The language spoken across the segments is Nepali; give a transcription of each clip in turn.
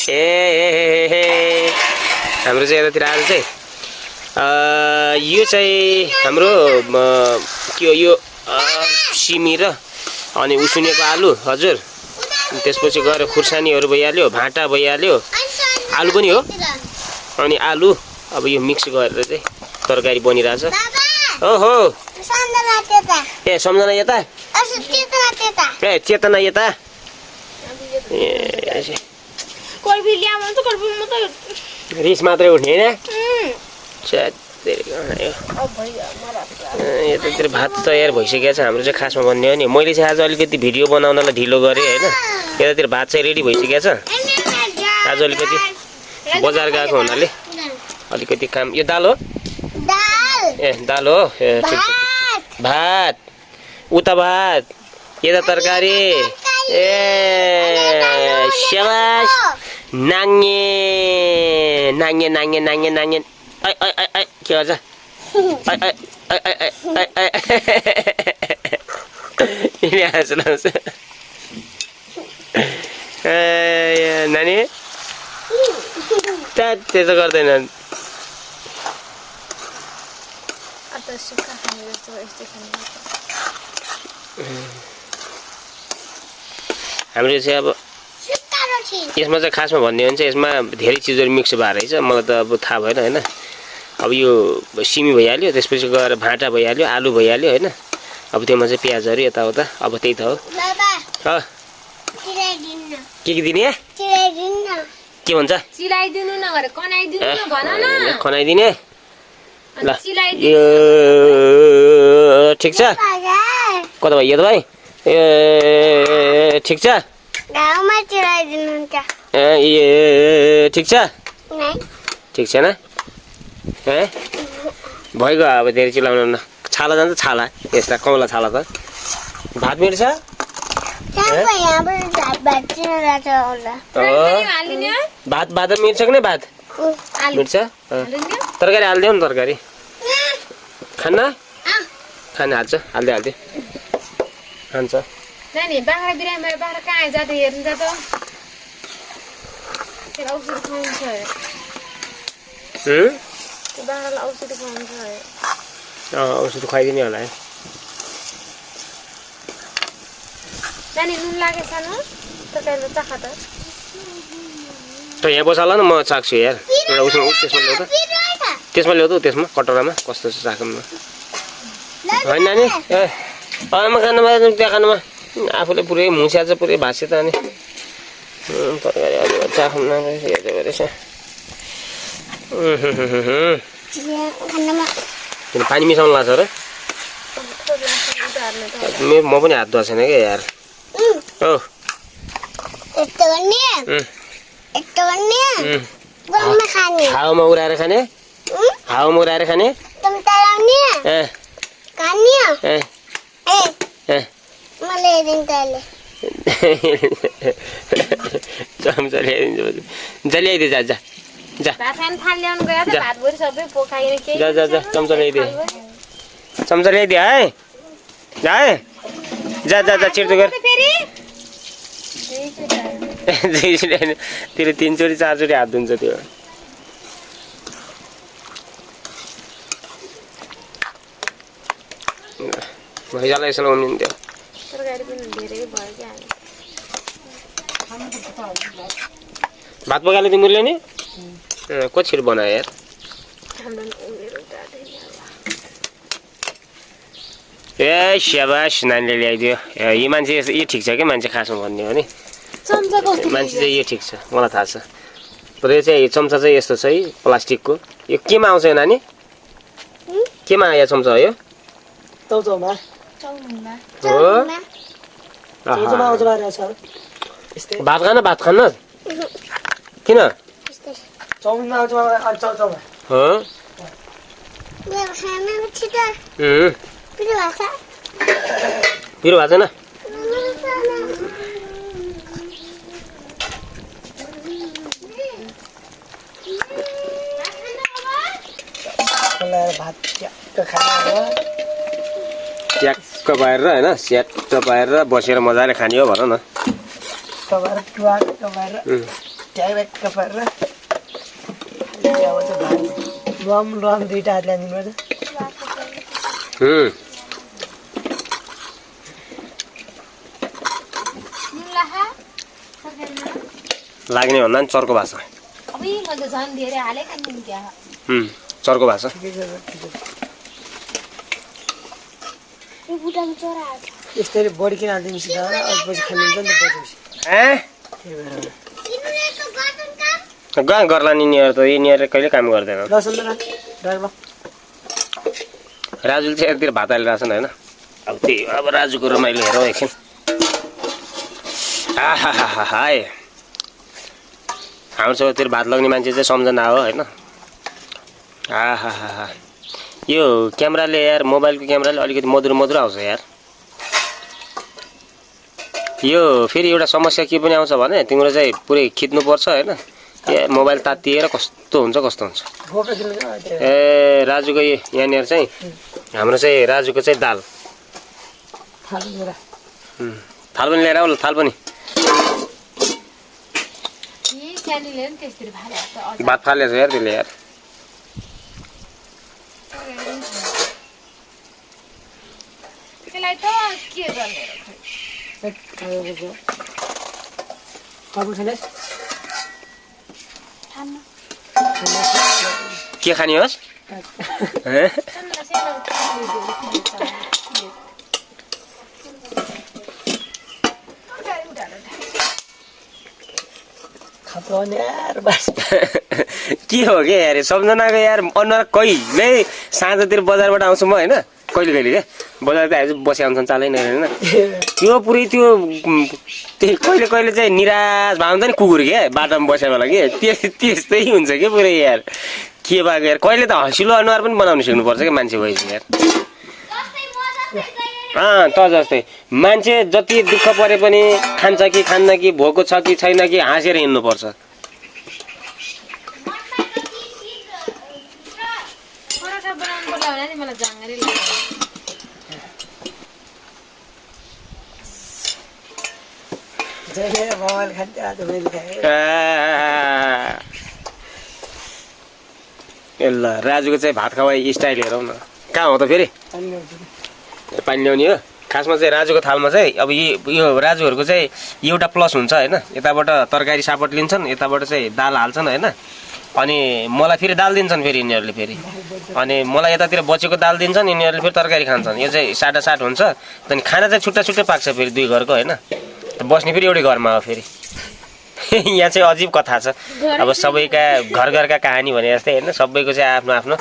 ए हाम्रो चाहिँ यतातिर आज चाहिँ यो चाहिँ हाम्रो के हो यो सिमी र अनि उसिनेको आलु हजुर त्यसपछि गएर खुर्सानीहरु भइहाल्यो भाटा भइहाल्यो आलु पनि हो अनि आलु अब यो मिक्स गरेर चाहिँ तरकारी बनिरहेछ ओहो ए सम्झना यता ए चेतना यता कोही भी ल्याम त कोही भी म त रिस मात्रै उठ्ने हैन यतातिर भात तयार भइसकेको छ हाम्रो चाहिँ खासमा भन्ने हो नि मैले चाहिँ आज अलिकति भिडियो बनाउनलाई ढिलो गरेँ हैन यतातिर भात चाहिँ रेडी भइसकेको छ आज अलिकति बजार गएको हुनाले अलिकति काम यो दाल हो ए दाल हो ए ठिक छ भात उता भात यता तरकारी ए शाबाश नाङ्गे नाङ्गे नाङ्गे नाङ्गे नाङ्गे ai ai ai ai kêu ra ai ai ai ai ai ai ini asal nani त्यसो गर्दैनन् अत सुक्खा खाने जस्तो यस्तै खाने हाम्रो चाहिँ अब यसमा चाहिँ खासमा भन्ने हो भने चाहिँ यसमा धेरै चीजहरु मिक्स भएर रहेछ मलाई त अब थाहा भएन हैन अब यो सिमी भइहाल्यो त्यसपछि गएर भाटा भइहाल्यो आलु भइहाल्यो हैन अब त्यसमा चाहिँ प्याजहरु यताउता अब त्यही त हो बाबा ह चिराइदिनु के दिने चिराइदिनु के भन्छ चिराइदिनु नगरे कनाइदिनु न भन न खनाइदिने ल चिराइदिनु ठीक छ कता भयो त भाइ ए ठीक छ गाउँमा चिराइदिनुहुन्छ ए ठीक छ नै ठीक छैन ए भइगयो अब धेरै चिलाउनु न छाला जान्छ छाला यस्ता कमला छाला त भात मिल्छ भात भात मिल्छ कि नै भात मिल्छ तरकारी हालिदियो नि तरकारी खाना खाना हाल्छ हाल्दै खान्छ नानी बाख्रा बिरामी बाख्रा कहाँ जाँदा हेर्नु त त्यो औषधि खुवाउँछ अरे त्यो बाख्रालाई औषधि खुवाउँछ अरे औषधि खुवाइदिने होला है नानी नुन लागेछ न तरकारीमा चाखा त त यहाँ बसाला न म चाख्छु यार एउटा उसमा त्यसमा ल्याउ त त्यसमा ल्याउ त त्यसमा कटोरामा कस्तो छ चाखौँ होइन नानी ए आमा खानुमा त्यहाँ खानुमा आफूले पुरै मुछ्या चाहिँ पुरै भाँच्यो त अनि तरकारी अलि चाखौँ न हेर्दै गरेछ किन पानी मिसाउनु लाग्छ र म पनि हात धुएको छैन क्या यार ओ हावामा उडाएर खाने हावामा उडाएर खाने चम्चा ल्याइदिन्छ ल्याइदिए जा जा जा जा जा जा चम्चा ल्याइदिए चम्चा ल्याइदिए है जा है जा जा जा छिर्दो गर तेरो 3 चोटि 4 चोटि हात धुन्छ त्यो भैजालाई यसो लाउनुहुन्थ्यो भात पकाएर तिमीले नि कसरी बनायो यार ए स्याबास नानीले ल्याइदियो यो मान्छे यो ठिक छ कि मान्छे खासमा भन्ने हो नि मान्छे चाहिँ यो ठिक छ मलाई थाहा छ तर यो चाहिँ चम्चा चाहिँ यस्तो छ है प्लास्टिकको यो केमा आउँछ यो नानी केमा आयो चम्चा हो यो भात खान भात खान्न किन पिरो भएको छैन ट्याक्क पाएर होइन स्याट्ट पाएर बसेर मजाले खाने हो भन न ट्याक्क पारेर अब चाहिँ भात लम दुईटा हात ल्याइदिनु पर्छ लाग्ने भन्दा नि चर्को भाषा चर्को भाषा यस्तै बढी किन हालिदिनुहोस् पछि खानुहुन्छ नि त पछि कहाँ गर्ला नि यिनीहरू त यिनीहरूले कहिले काम गर्दैन राजुले चाहिँ एकतिर भात हालिरहेको छ नि होइन अब त्यही अब राजुको रमाइलो हेरौँ एकछिन हाय हाम्रो छेउतिर भात लाग्ने मान्छे चाहिँ सम्झना हो होइन यो क्यामेराले यार मोबाइलको क्यामेराले अलिकति मधुरो मधुरो आउँछ यार यो फेरि एउटा समस्या के पनि आउँछ भने तिम्रो चाहिँ पुरै खिच्नुपर्छ होइन मोबाइल तातिएर कस्तो हुन्छ ए राजुको यहाँनिर चाहिँ हाम्रो चाहिँ राजुको चाहिँ दाल थाल पनि लिएर आऊ थाल पनि भात फालेछ यार त्यसले यार के खाने होस् के हो क्या यार सम्झनाको यार अनुहार कहिले साँझतिर बजारबाट आउँछु म होइन कहिले क्या बजार त आज बसी आउँछन् चालैन होइन त्यो पुरै त्यो कहिले कहिले चाहिँ निराश भए हुन्छ नि कुकुर क्या बाटोमा बस्यो होला कि त्यस्तै हुन्छ क्या पुरै यार के भएको यार कहिले त हँसिलो अनुहार पनि बनाउनु सिक्नुपर्छ क्या मान्छे भएपछि यार त जस्तै मान्छे जति दुःख परे पनि खान्छ कि खान्न कि भोको छ कि छैन कि हाँसेर हिँड्नुपर्छ ल राजुको चाहिँ भात खुवाई स्टाइल हेरौँ न कहाँ हो त फेरि पानी ल्याउने हो खासमा चाहिँ राजुको थालमा चाहिँ अब यो राजुहरूको चाहिँ एउटा प्लस हुन्छ होइन यताबाट तरकारी सापट लिन्छन् यताबाट चाहिँ दाल हाल्छन् होइन अनि मलाई फेरि दाल दिन्छन् फेरि यिनीहरूले फेरि अनि मलाई यतातिर बचेको दाल दिन्छन् यिनीहरूले फेरि तरकारी खान्छन् यो चाहिँ 60-60 हुन्छ अनि खाना चाहिँ छुट्टा छुट्टै पाक्छ फेरि दुई घरको होइन बस्ने फेरि एउटै घरमा हो फेरि यहाँ चाहिँ अजीब कथा छ अब सबैका घर घरका कहानी भने जस्तै होइन सबैको चाहिँ आफ्नो आफ्नो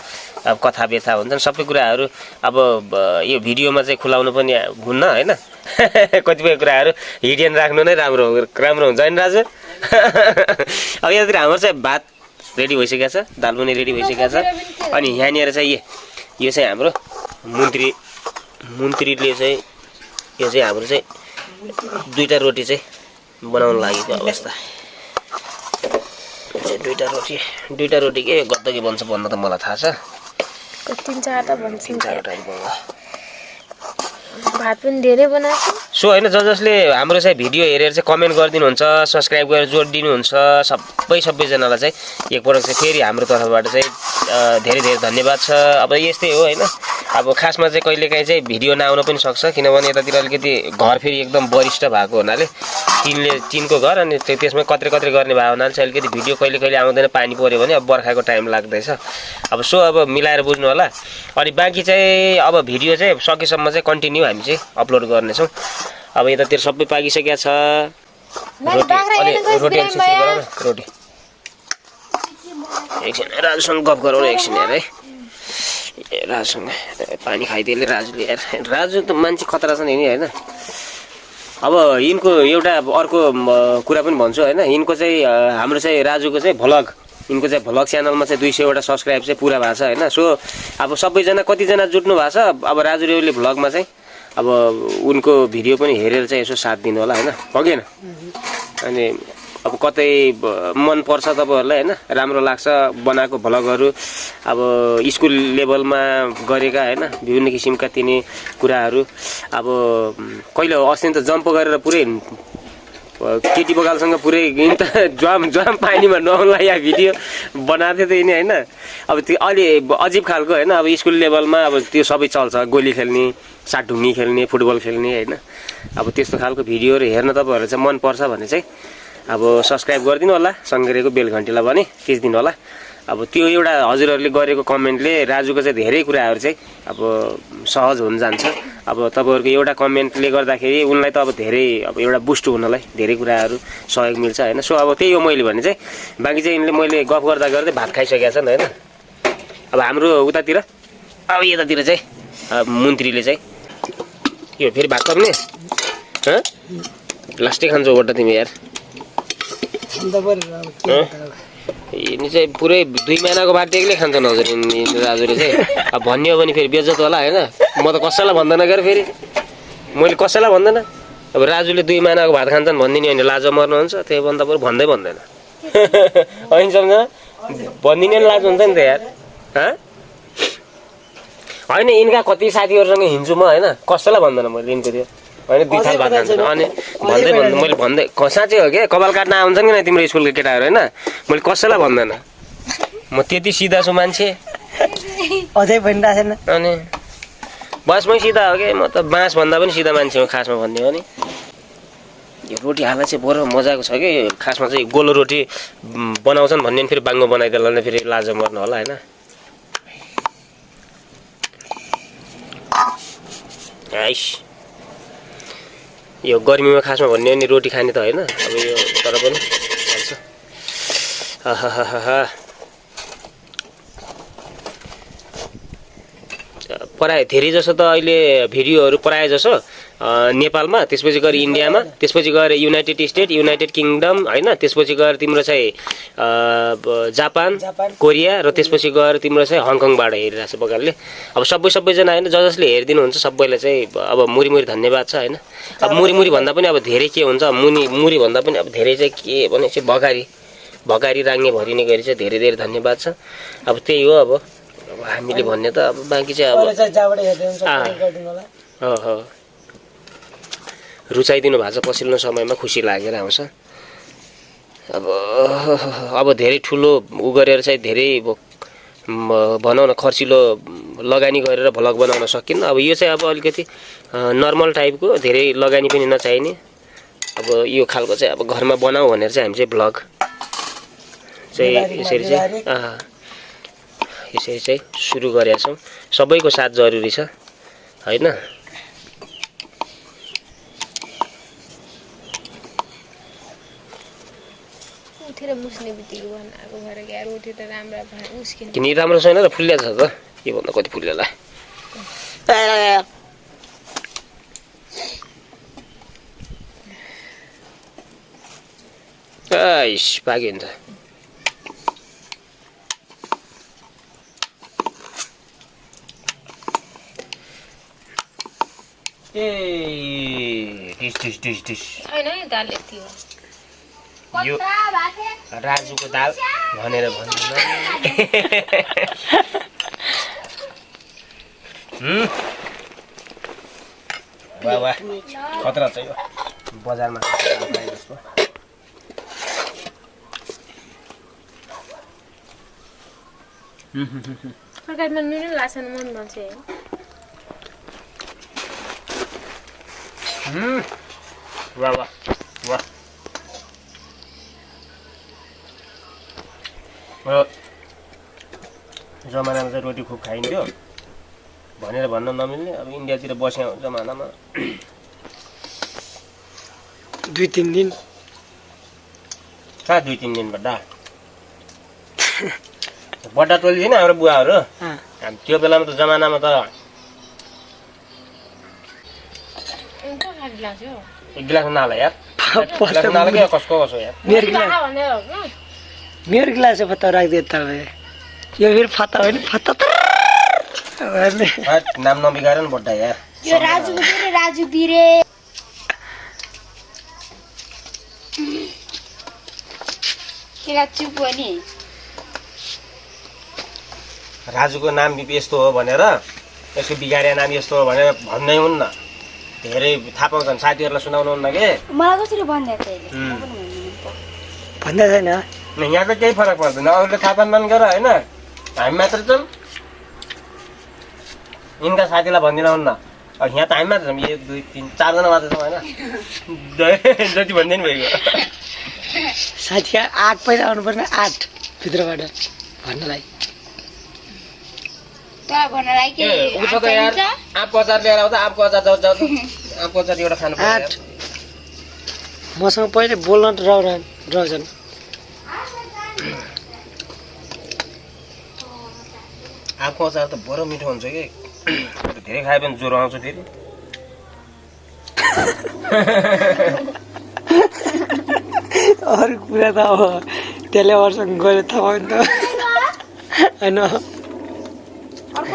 अब कथा व्यथा हुन्छन् सबै कुराहरू अब यो भिडियोमा चाहिँ खुलाउनु पनि हुन्न होइन कतिपय कुराहरू हिडियन राख्नु नै राम्रो हुन्छ होइन राजु अब यतातिर हाम्रो चाहिँ भात रेडी भइसकेको छ दाल पनि रेडी भइसकेको छ अनि यहाँनिर चाहिँ यो चाहिँ हाम्रो मन्त्रीले चाहिँ यो चाहिँ हाम्रो चाहिँ दुईटा रोटी चाहिँ बनाउन लागेको अवस्था दुईटा रोटी के गद्दगी बन्छ भन्न त मलाई थाहा छ तीन-चारवटा भात पनि धेरै बनाएको सो होइन जसले हाम्रो चाहिँ भिडियो हेरेर चाहिँ कमेन्ट गरिदिनुहुन्छ सब्सक्राइब गरेर जोड दिनुहुन्छ सबैजनालाई चाहिँ एकपटक चाहिँ फेरि हाम्रो तर्फबाट चाहिँ धेरै धेरै धन्यवाद छ अब यस्तै हो होइन अब खासमा चाहिँ कहिलेकाहीँ चाहिँ भिडियो नआउन पनि सक्छ किनभने यतातिर अलिकति घर फेरि एकदम वरिष्ठ भएको हुनाले टिनको घर अनि त्यसमै कत्रे गर्ने भएको हुनाले चाहिँ अलिकति भिडियो कहिले आउँदैन पानी पऱ्यो भने अब बर्खाको टाइम लाग्दैछ अब सो अब मिलाएर बुझ्नु होला अनि बाँकी चाहिँ अब भिडियो चाहिँ सकेसम्म चाहिँ कन्टिन्यू हामी चाहिँ अपलोड गर्नेछौँ अब यतातिर सबै पाकिसकेको छ रोटी एकछिन राजुसँग गफ गरौँ एकछिन हेर है राजुसँग पानी खाइदिएले राजुले यार राजु त मान्छे खतरा छ नि होइन अब यिनको एउटा अर्को कुरा पनि भन्छु होइन यिनको चाहिँ हाम्रो चाहिँ राजुको चाहिँ यिनको चाहिँ भ्लग च्यानलमा चाहिँ 200वटा सब्सक्राइब चाहिँ पुरा भएको छ होइन सो अब सबैजना कतिजना जुट्नु भएको छ अब राजु रेवले भ्लगमा चाहिँ अब उनको भिडियो पनि हेरेर चाहिँ यसो साथ दिनु होला होइन भगेन अनि अब कतै मन पर्छ तपाईहरुलाई हैन राम्रो लाग्छ बनाएको भ्लगहरु अब स्कुल लेभलमा गरेका हैन विभिन्न किसिमका तिनी कुराहरु अब कहिले अस्ति त जम्प गरेर पुरै केटी बगालसँग पुरै ज्वाम पानीमा नुहाउनलाई या भिडियो बनाएको थियो त यिनी होइन। अब त्यो अलि अजिब खालको होइन। अब स्कुल लेभलमा अब त्यो सबै चल्छ, गोली खेल्ने, साटढुङ्गी खेल्ने, फुटबल खेल्ने होइन। अब त्यस्तो खालको भिडियोहरू हेर्न तपाईँहरू चाहिँ मनपर्छ भने चाहिँ अब सब्सक्राइब गरिदिनु होला, सँगैको बेल घन्टीलाई पनि थिचिदिनु होला। अब त्यो एउटा हजुरहरूले गरेको कमेन्टले राजुको चाहिँ धेरै कुराहरू चाहिँ अब सहज हुन जान्छ। अब तपाईँहरूको एउटा कमेन्टले गर्दाखेरि उनलाई त अब धेरै अब एउटा बुस्ट हुनलाई धेरै कुराहरू सहयोग मिल्छ होइन। सो अब त्यही हो मैले भने चाहिँ। बाँकी चाहिँ यिनले मैले गफ गर्दा गर्दै भात खाइसकेका छन् होइन। अब हाम्रो उतातिर अब यतातिर चाहिँ मन्त्रीले चाहिँ के हो फेरि भात खाने लास्टै खान्छौ गोटा तिमी यार। यिनी चाहिँ पुरै 2 महिनाको भात एक्लै खान्छन् हजुर राजुले चाहिँ। अब भन्ने हो भने फेरि बेज्जत होला होइन। म त कसैलाई भन्दैन के अरे फेरि, मैले कसैलाई भन्दैन। अब राजुले 2 महिनाको भात खान्छन् भनिदिने होइन लाज मर्नुहुन्छ, त्यही भन्दा बरु भन्दै भन्दैन होइन सम्झ भनिदिने लाज हुन्छ नि त यार होइन। यिनका कति साथीहरूसँग हिँड्छु म होइन, कसैलाई भन्दैन मैले यिनको त्यो होइन 2 थाल भात खान्छन् अनि भन्दै मैले भन्दै साँच्चै हो क्या। कपाल काट्न आउँछन् कि तिम्रो स्कुलको केटाहरू होइन, मैले कसैलाई भन्दैन। म त्यति सिधा छु मान्छे अझै भनिरहेको छैन अनि बसमै सिधा हो क्या। म त बाँस भन्दा पनि सिधा मान्छे हो खासमा भन्ने हो नि। यो रोटी हाल्दा चाहिँ बरु मजाको छ कि खासमा चाहिँ गोलो रोटी बनाउँछन् भन्ने फेरि बाङ्गो बनाइदिएला फेरि लाज मर्नु होला होइन। आइस यो गर्मीमा खासमा भन्ने हो नि रोटी खाने त होइन। अब यो तर पनि चल्छ। प्रायः धेरै जसो त अहिले भिडियोहरू प्रायः जसो नेपालमा, त्यसपछि गएर इन्डियामा, त्यसपछि गएर युनाइटेड स्टेट, युनाइटेड किङडम होइन, त्यसपछि गएर तिम्रो चाहिँ जापान, कोरिया र त्यसपछि गएर तिम्रो चाहिँ हङकङबाट हेरिरहेको छ बगालले। अब सबैजना होइन जसले हेरिदिनुहुन्छ सबैलाई चाहिँ अब मुरी धन्यवाद छ होइन। अब मुरी भन्दा पनि अब धेरै के हुन्छ, मुरी भन्दा पनि अब धेरै चाहिँ के भने चाहिँ भगारी राङ्गे भरिने गरी चाहिँ धेरै धन्यवाद छ। अब त्यही हो। अब हामीले भन्ने त अब बाँकी चाहिँ अब रुचाइदिनु भएको छ। पछिल्लो समयमा खुसी लागेर आउँछ। अब धेरै ठुलो उ गरेर चाहिँ धेरै भनौँ न खर्चिलो लगानी गरेर भ्लग बनाउन सकिन्न। अब यो चाहिँ अब अलिकति नर्मल टाइपको धेरै लगानी पनि नचाहिने अब यो खालको चाहिँ अब घरमा बनाऊ भनेर चाहिँ हामी चाहिँ भ्लग चाहिँ यसरी चाहिँ सुरु गरेका छौँ। सबैको साथ जरुरी छ होइन। किन राम्रो छैन र फुल्ल्या छ त के भन्दा कति फुल्लेला आइस पाकिन्छ। यो राजुको दाल भनेर भन्नु वाह खतरा छ यो बजारमा जस्तो। तरकारीमा नुन लाग्छ मन भन्छ वाह जमानामा चाहिँ रोटी खुब खाइन्थ्यो भनेर भन्न नमिल्ने। अब इन्डियातिर बस्या जमानामा 2-3 दिन कहाँ 2-3 दिन बड्डा टोली थिएन हाम्रो बुवाहरू। त्यो बेलामा त जमानामा त एक गिलास नाला यार नाला क्या कसको यार मेरो गिलास फत्ता राखिदियो तपाईँ यो फेरि फत्ता होइन फत्ता नाम नबिगाएर नि बड्डा यार। यो राजुको फेरि राजु बिरे के चुप हो नि राजुको नाम यस्तो हो भनेर यसको बिगारे नाम यस्तो हो भनेर भन्नै हुन्न। धेरै थाहा पाउँछन् साथीहरूलाई सुनाउनु हुन्न के मलाई कसरी भनिदिएको थियो भन्दा छैन यहाँ त केही फरक पर्दैन अरूले थाहा पान गर होइन हामी मात्र छौँ यिनका साथीलाई भनिदिन हुन्न यहाँ त हामी मात्र छौँ 1 2 3 4 जना मात्र छौँ होइन जति भनिदिनु भइगयो साथी 8 पहिला आउनुपर्ने 8 भित्रबाट भन्नलाई उसो त यार आँपको अचार लिएर आउँदा आँपको अचार जाऊ आँपको अचार एउटा खानु पर्यो 8 मसँग पहिले बोल्न रहन्छन् आँपको अचार त बडो मिठो हुन्छ कि धेरै खायो भने ज्वरो आउँछ फेरि अरू कुरा त अब त्यसले वर्षसँग गएर थाहा भयो नि त होइन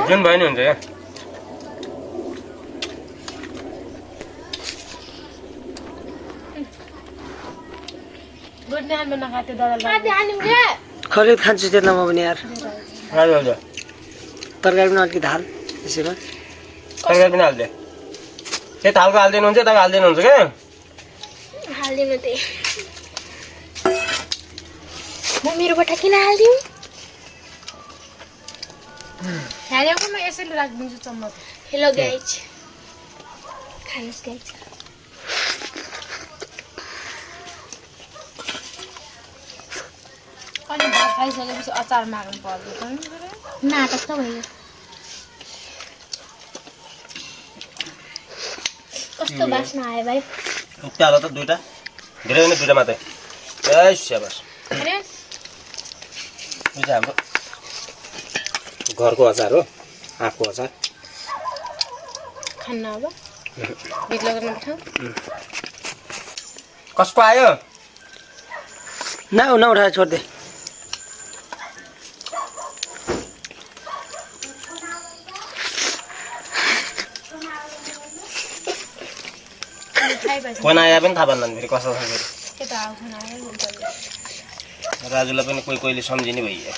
जुन भयो नि हुन्छ क्या खरिद खान्छु त्यसलाई म पनि यार हजुर हजुर तरकारी पनि अलिकति हाल त्यसैमा तरकारी पनि हालिदिए त्यही थालको हालिदिनुहुन्छ तपाईँ हालिदिनुहुन्छ क्या हाल्दिनु त्यही म मेरोबाट किन हाल्दिउँ खानेकोमा यसैले राखिदिन्छु चम्मच हेलो गाइज खानुहोस् गाइज अनि भात खाइसकेपछि अचार माग्नु पर्दैन नाटक त भयो कस्तो बास्ना आयो भाइ उक्कालो त दुईटा धेरै होइन दुईटा मात्रै ए स्याबास अरे यो चाहिँ हाम्रो घरको अचार हो आँपको अचार खान्न अब भिड लगाउनु पठाऊ कसको आयो नउठाएर छोड्दे बनाया पनि थाहा भन्दैन फेरि कसो छ फेरि के त आउँछ नआयो राजुलाई पनि कोही कोहीले सम्झिने भइयो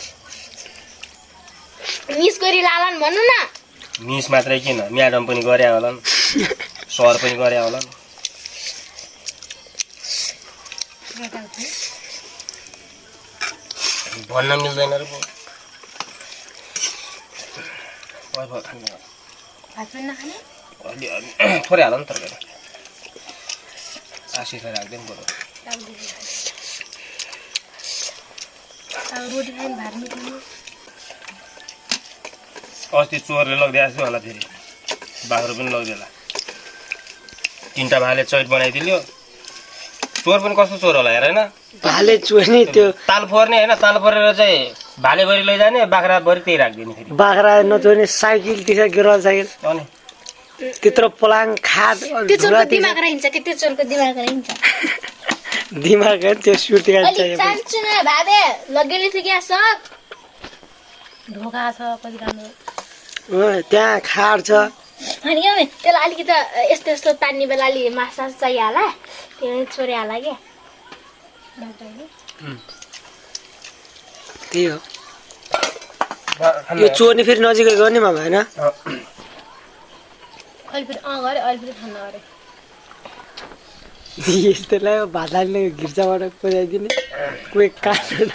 मिस गरी लालान् भन्नु न मिस मात्रै किन म्याडम पनि गरे होलान् सर पनि गरे होलान् भन्न मिल्दैन र भात पनि नखाने अलि थोरै हाल नि तरकारी आशिषलाई राख्दैन बरु अब रोटी खाने भात मिठाउने अस्ति चोरले लगिदिएको थियो होला फेरि बाख्रो पनि लगिदिएला 3टा भाले चैट बनाइदियो चोर पनि कस्तो चोर होला हेर होइन भाले चोर्ने त्यो ताल फोर्ने होइन ताल फोरेर चाहिँ भाले भरि लैजाने बाख्रा भरि त्यही राखिदिने फेरि बाख्रा नचोर्ने साइकल त्यसै गिरल साइकल अनि त्यत्रो पलाङ खाद त्यो चोरको दिमाग रहन्छ कि त्यो चोरको दिमाग रहन्छ दिमाग त्यो सुर्ती अलिक चान्छु न भाबे लगेले थियो क्या सब ढोका छ कति राम्रो त्यहाँ खाड छ अनि के त्यसलाई अलिकति यस्तो यस्तो तान्ने बेला अलि माछा चाहिहाल्ला त्यो छोरिहाल्ला क्या त्यही हो यो चोर्ने फेरि नजिकै गर्ने मा भएन अहिले फेरि गरे अहिले फेरि खान्न गरे यस्तोलाई भात हाल्ने घिर्चाबाट कोजाइदिने कोही काट्नु